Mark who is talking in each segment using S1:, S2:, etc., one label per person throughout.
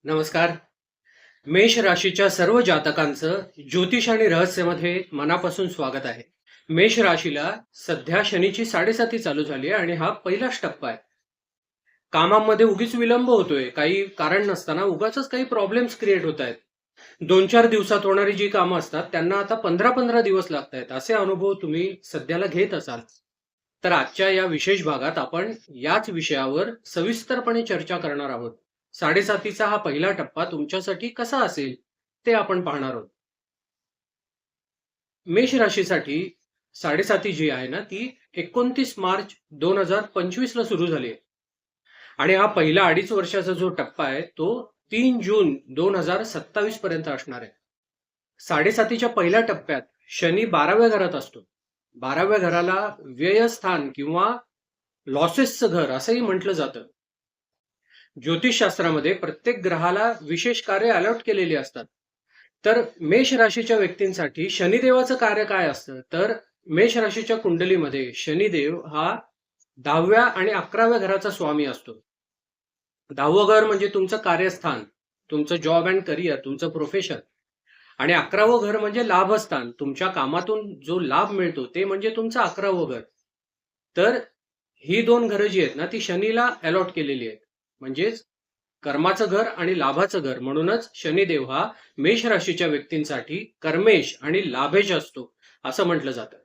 S1: नमस्कार. मेष राशीच्या सर्व जातकांचं ज्योतिष आणि रहस्यमध्ये मनापासून स्वागत आहे. मेष राशीला सध्या शनीची 7.5 चालू झाली आहे आणि हा पहिलाच टप्पा आहे. कामामध्ये उगीच विलंब होतोय, काही कारण नसताना उगाच काही प्रॉब्लेम्स क्रिएट होत आहेत. 2-4 दिवसात होणारी जी कामं असतात त्यांना आता 15-15 दिवस लागत आहेत, असे अनुभव तुम्ही सध्याला घेत असाल. तर आजच्या या विशेष भागात आपण याच विषयावर सविस्तरपणे चर्चा करणार आहोत. 7.5चा हा पहिला टप्पा तुमच्यासाठी कसा असेल ते आपण पाहणार आहोत. मेष राशीसाठी 7.5 जी आहे ना ती 29 मार्च 2025 ला सुरू झाली आहे आणि हा पहिला 2.5 वर्षाचा जो टप्पा आहे तो 3 जून 2027 पर्यंत असणार आहे. 7.5च्या पहिल्या टप्प्यात शनी 12व्या घरात असतो. 12व्या घराला व्ययस्थान किंवा लॉसेसचं घर असंही म्हटलं जातं. ज्योतिषशास्त्रामध्ये प्रत्येक ग्रहाला विशेष कार्य अलॉट केलेली असतात. तर मेष राशीच्या व्यक्तींसाठी शनिदेवाचं कार्य काय असतं, तर मेष राशीच्या कुंडलीमध्ये शनिदेव हा 10व्या आणि 11व्या घराचा स्वामी असतो. 10वं घर म्हणजे तुमचं कार्यस्थान, तुमचं जॉब अँड करिअर, तुमचं प्रोफेशन, आणि 11वं घर म्हणजे लाभस्थान, तुमच्या कामातून जो लाभ मिळतो ते म्हणजे तुमचं 11वं घर. तर ही दोन घरं जी आहेत ना ती शनीला अलॉट केलेली आहेत, म्हणजेच कर्माचं घर आणि लाभाचं घर. म्हणूनच शनिदेव हा मेष राशीच्या व्यक्तींसाठी कर्मेश आणि लाभेश असतो असं म्हटलं जातं.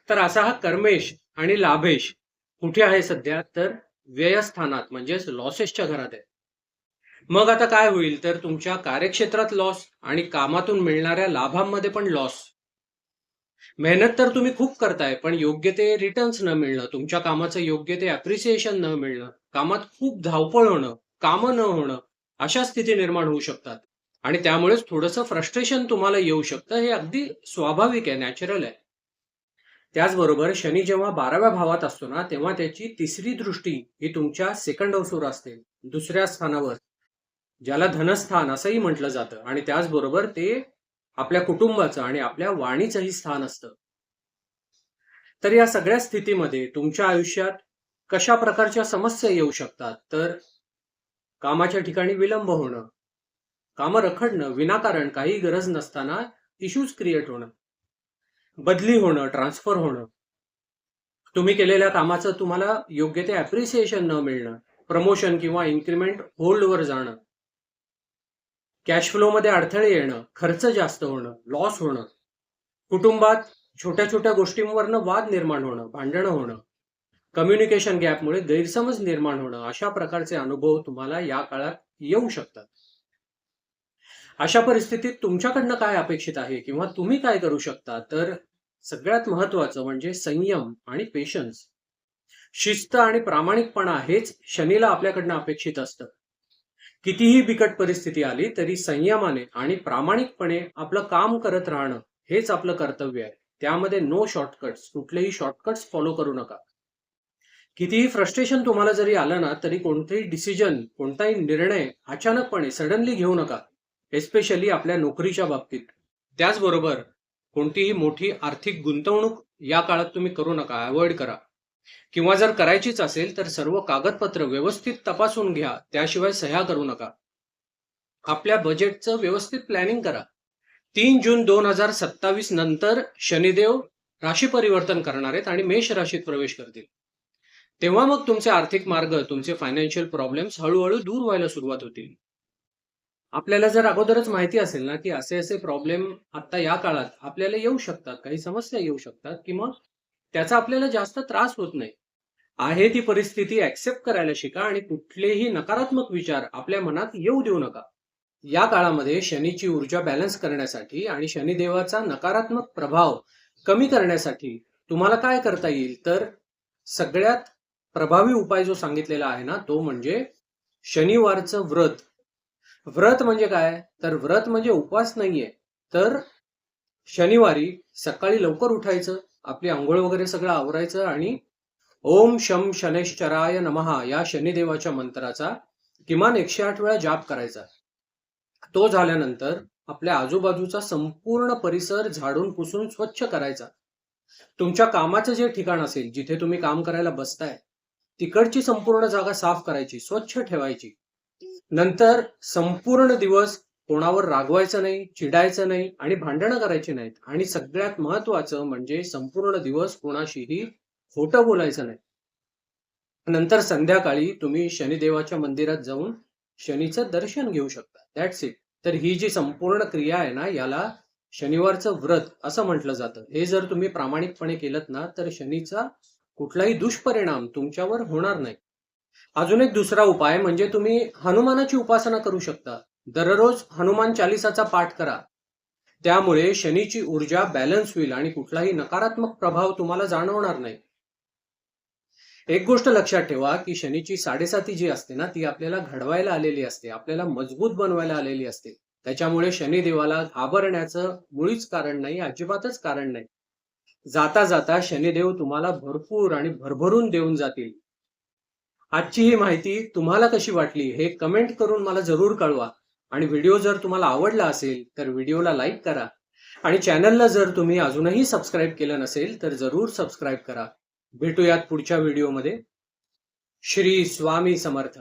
S1: तर असा हा कर्मेश आणि लाभेश कुठे आहे सध्या, तर व्ययस्थानात म्हणजेच लॉसेसच्या घरात आहे. मग आता काय होईल, तर तुमच्या कार्यक्षेत्रात लॉस आणि कामातून मिळणाऱ्या लाभांमध्ये पण लॉस. मेहनत तर तुम्ही खूप करताय पण योग्य ते रिटर्न्स न मिळणं, तुमच्या कामाचं योग्य ते अप्रिसिएशन न मिळणं, कामात खूप धावपळ होणं, कामं न होणं, अशा स्थिती निर्माण होऊ शकतात. आणि त्यामुळेच थोडंसं फ्रस्ट्रेशन तुम्हाला येऊ शकतं. हे अगदी स्वाभाविक आहे, नॅचरल आहे. त्याचबरोबर शनी जेव्हा 12व्या भावात असतो ना तेव्हा त्याची तिसरी दृष्टी ही तुमच्या सेकंड हाऊसवर असते, दुसऱ्या स्थानावर, ज्याला धनस्थान असंही म्हटलं जातं. आणि त्याचबरोबर ते आपल्या कुटुंबाचं आणि आपल्या वाणीचंही स्थान असतं. तर या सगळ्या स्थितीमध्ये तुमच्या आयुष्यात कशा प्रकारच्या समस्या येऊ शकतात, तर कामाच्या ठिकाणी विलंब होणं, कामं रखडणं, विनाकारण काही गरज नसताना इश्यूज क्रिएट होणं, बदली होणं, ट्रान्सफर होणं, तुम्ही केलेल्या कामाचं तुम्हाला योग्य ते अप्रिसिएशन न मिळणं, प्रमोशन किंवा इन्क्रीमेंट होल्डवर जाणं, कॅश फ्लो मध्ये अडथळे येणं, खर्च जास्त होणं, लॉस होणं, कुटुंबात छोट्या छोट्या गोष्टींवरनं वाद निर्माण होणं, भांडणं होणं, कम्युनिकेशन गॅपमुळे गैरसमज निर्माण होणं, अशा प्रकारचे अनुभव तुम्हाला या काळात येऊ शकतात. अशा परिस्थितीत तुमच्याकडनं काय अपेक्षित आहे किंवा तुम्ही काय करू शकता, तर सगळ्यात महत्वाचं म्हणजे संयम आणि पेशन्स. शिस्त आणि प्रामाणिकपणा हेच शनीला आपल्याकडनं अपेक्षित असतं. कितीही बिकट परिस्थिती आली तरी संयमाने आणि प्रामाणिकपणे आपलं काम करत राहणं हेच आपलं कर्तव्य आहे. त्यामध्ये नो शॉर्टकट्स, कुठलेही शॉर्टकट्स फॉलो करू नका. कितीही फ्रस्ट्रेशन तुम्हाला जरी आलं ना तरी कोणतेही डिसिजन, कोणताही निर्णय अचानकपणे सडनली घेऊ नका, एस्पेशली आपल्या नोकरीच्या बाबतीत. त्याचबरोबर कोणतीही मोठी आर्थिक गुंतवणूक या काळात तुम्ही करू नका, अवॉइड करा. किंवा जर करायचीच असेल तर सर्व कागदपत्र व्यवस्थित तपासून घ्या, त्याशिवाय सह्या करू नका. आपल्या बजेटचं व्यवस्थित प्लॅनिंग करा. 3 जून 2027 नंतर शनिदेव राशी परिवर्तन करणार आहेत आणि मेष राशीत प्रवेश करतील. तेव्हा मग तुमचे आर्थिक मार्ग, तुमचे फायनान्शियल प्रॉब्लेम्स हळूहळू दूर व्हायला सुरुवात होतील. आपल्याला जर अगोदरच माहिती असेल ना की असे असे प्रॉब्लेम आता या काळात आपल्याला येऊ शकतात, काही समस्या येऊ शकतात, की मग त्याचा आपल्याला जास्त त्रास होत नाही. आहे ती परिस्थिती ऍक्सेप्ट करायला शिका आणि कुठलेही नकारात्मक विचार आपल्या मनात येऊ देऊ नका. या काळामध्ये शनीची ऊर्जा बॅलन्स करण्यासाठी आणि शनिदेवाचा नकारात्मक प्रभाव कमी करण्यासाठी तुम्हाला काय करता येईल, तर सगळ्यात प्रभावी उपाय जो सांगितलेला आहे ना तो म्हणजे शनिवारचं व्रत. व्रत म्हणजे काय, तर व्रत म्हणजे उपवास नाहीये, तर शनिवारी सकाळी लवकर उठायचं, आपली आंघोळ वगैरे सगळं आवरायचं आणि ओम शम शनेश्चराय नमः या शनिदेवाच्या मंत्राचा किमान 108 वेळा जाप करायचा. तो झाल्यानंतर आपल्या आजूबाजूचा संपूर्ण परिसर झाडून पुसून स्वच्छ करायचा. तुमच्या कामाचं जे ठिकाण असेल, जिथे तुम्ही काम करायला बसताय, तिकडची संपूर्ण जागा साफ करायची, स्वच्छ ठेवायची. नंतर संपूर्ण दिवस कोणावर रागवायचं नाही, चिडायचं नाही आणि भांडणं करायची नाहीत. आणि सगळ्यात महत्वाचं म्हणजे संपूर्ण दिवस कोणाशीही खोटं बोलायचं नाही. नंतर संध्याकाळी तुम्ही शनिदेवाच्या मंदिरात जाऊन शनीचं दर्शन घेऊ शकता. That's it. तर ही जी संपूर्ण क्रिया आहे ना, याला शनिवारचं व्रत असं म्हटलं जातं. हे जर तुम्ही प्रामाणिकपणे केलत ना, तर शनीचा कुठलाही दुष्परिणाम तुमच्यावर होणार नाही. अजून एक दुसरा उपाय म्हणजे तुम्ही हनुमानाची उपासना करू शकता. दररोज हनुमान चालिसाचा पाठ करा. त्यामुळे शनीची ऊर्जा बॅलन्स होईल आणि कुठलाही नकारात्मक प्रभाव तुम्हाला जाणवणार नाही. एक गोष्ट लक्षात ठेवा की शनीची 7.5 जी असते ना, ती आपल्याला घडवायला आलेली असते, आपल्याला मजबूत बनवायला आलेली असते. त्याच्यामुळे शनिदेवाला घाबरण्याचं मुळीच कारण नाही, अजिबातच कारण नाही. जाता जाता शनिदेव तुम्हाला भरपूर आणि भरभरून देऊन जातील. आजची ही माहिती तुम्हाला कशी वाटली हे कमेंट करून मला जरूर कळवा. आणि व्हिडिओ जर तुम्हाला आवडला असेल तर व्हिडिओला लाईक करा. आणि चॅनलला जर तुम्ही अजूनही सबस्क्राईब केलं नसेल तर जरूर सबस्क्राईब करा. भेटूयात पुढच्या व्हिडिओमध्ये. श्री स्वामी समर्थ.